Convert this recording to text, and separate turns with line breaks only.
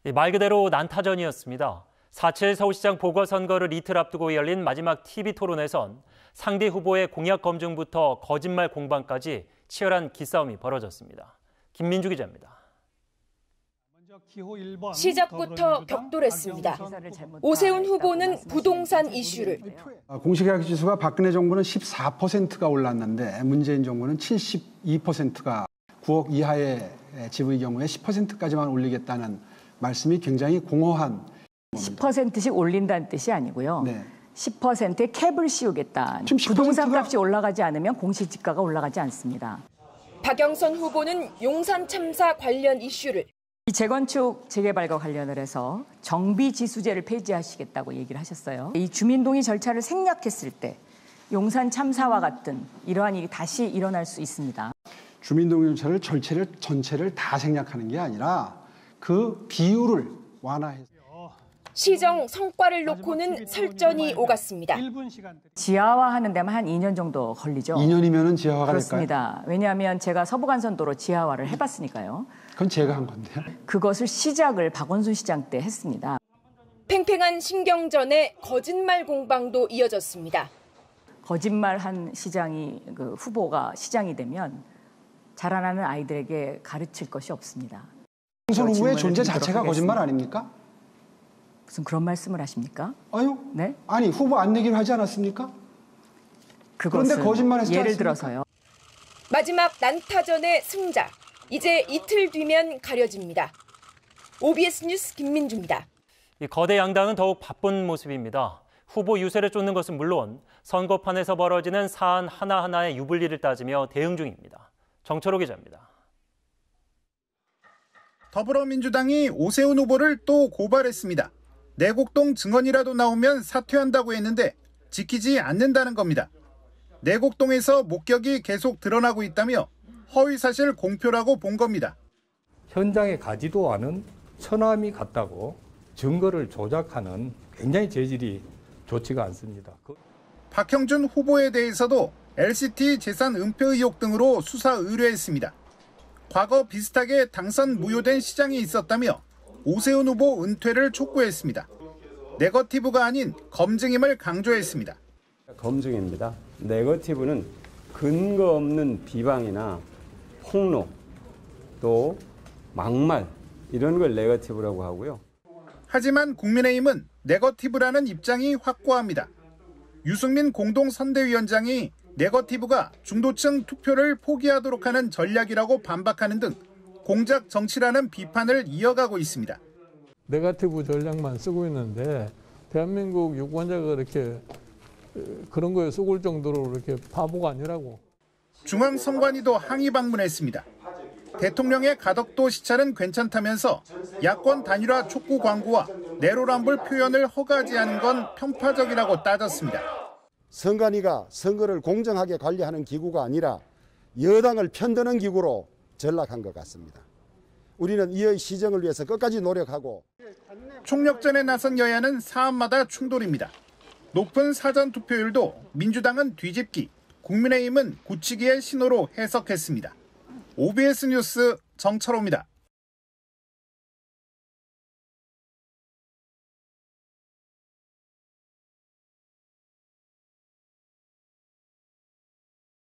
말 그대로 난타전이었습니다. 4.7 서울시장 보궐선거를 이틀 앞두고 열린 마지막 TV토론에선 상대 후보의 공약 검증부터 거짓말 공방까지 치열한 기싸움이 벌어졌습니다. 김민주 기자입니다.
시작부터 격돌했습니다. 오세훈 후보는 부동산 이슈를.
공시가격 지수가 박근혜 정부는 14%가 올랐는데 문재인 정부는 72%가 9억 이하의 집의 경우에 10%까지만 올리겠다는 말씀이 굉장히 공허한 겁니다.
10%씩 올린다는 뜻이 아니고요.
네.
10%의 캡을 씌우겠다. 부동산 값이 올라가지 않으면 공시지가가 올라가지 않습니다.
박영선 후보는 용산 참사 관련 이슈를.
이 재건축 재개발과 관련을 해서 정비지수제를 폐지하시겠다고 얘기를 하셨어요. 이 주민동의 절차를 생략했을 때 용산 참사와 같은 이러한 일이 다시 일어날 수 있습니다.
주민동의 절차를 전체를 다 생략하는 게 아니라 그 비율을 완화해서.
시정 성과를 놓고는 설전이 오갔습니다.
지하화하는 데만 한 2년 정도 걸리죠.
2년이면 지하화가
그렇습니다.
될까요?
왜냐하면 제가 서부간선도로 지하화를 해봤으니까요.
그건 제가 한 건데요.
그것을 시작을 박원순 시장 때 했습니다.
팽팽한 신경전에 거짓말 공방도 이어졌습니다.
거짓말한 시장이 후보가 시장이 되면 자라나는 아이들에게 가르칠 것이 없습니다.
박영선 후보의 존재 자체가 거짓말 아닙니까?
무슨 그런 말씀을 하십니까?
아유,
네?
아니 후보 안 내기로 하지 않았습니까? 그런데 거짓말했지
예를
않습니까?
들어서요.
마지막 난타전의 승자. 이제 이틀 뒤면 가려집니다. OBS 뉴스 김민주입니다.
이 거대 양당은 더욱 바쁜 모습입니다. 후보 유세를 쫓는 것은 물론 선거판에서 벌어지는 사안 하나하나의 유불리를 따지며 대응 중입니다. 정철호 기자입니다.
더불어민주당이 오세훈 후보를 또 고발했습니다. 내곡동 증언이라도 나오면 사퇴한다고 했는데 지키지 않는다는 겁니다. 내곡동에서 목격이 계속 드러나고 있다며 허위사실 공표라고 본 겁니다.
현장에 가지도 않은 처남이 갔다고 증거를 조작하는 굉장히 재질이 좋지가 않습니다.
박형준 후보에 대해서도 LCT 재산 은폐 의혹 등으로 수사 의뢰했습니다. 과거 비슷하게 당선 무효된 시장이 있었다며 오세훈 후보 은퇴를 촉구했습니다. 네거티브가 아닌 검증임을 강조했습니다.
검증입니다. 네거티브는 근거 없는 비방이나 폭로, 또 막말 이런 걸 네거티브라고 하고요.
하지만 국민의힘은 네거티브라는 입장이 확고합니다. 유승민 공동선대위원장이 네거티브가 중도층 투표를 포기하도록 하는 전략이라고 반박하는 등 공작 정치라는 비판을 이어가고 있습니다.
네거티브 전략만 쓰고 있는데 대한민국 유권자가 그렇게 그런 거에 속을 정도로 이렇게 바보가 아니라고.
중앙선관위도 항의 방문했습니다. 대통령의 가덕도 시찰은 괜찮다면서 야권 단일화 촉구 광고와 내로남불 표현을 허가하지 않은 건 편파적이라고 따졌습니다.
선관위가 선거를 공정하게 관리하는 기구가 아니라 여당을 편드는 기구로 전락한 것 같습니다. 우리는 이의 시정을 위해서 끝까지 노력하고.
총력전에 나선 여야는 사안마다 충돌입니다. 높은 사전투표율도 민주당은 뒤집기, 국민의힘은 굳히기의 신호로 해석했습니다. OBS 뉴스 정철호입니다.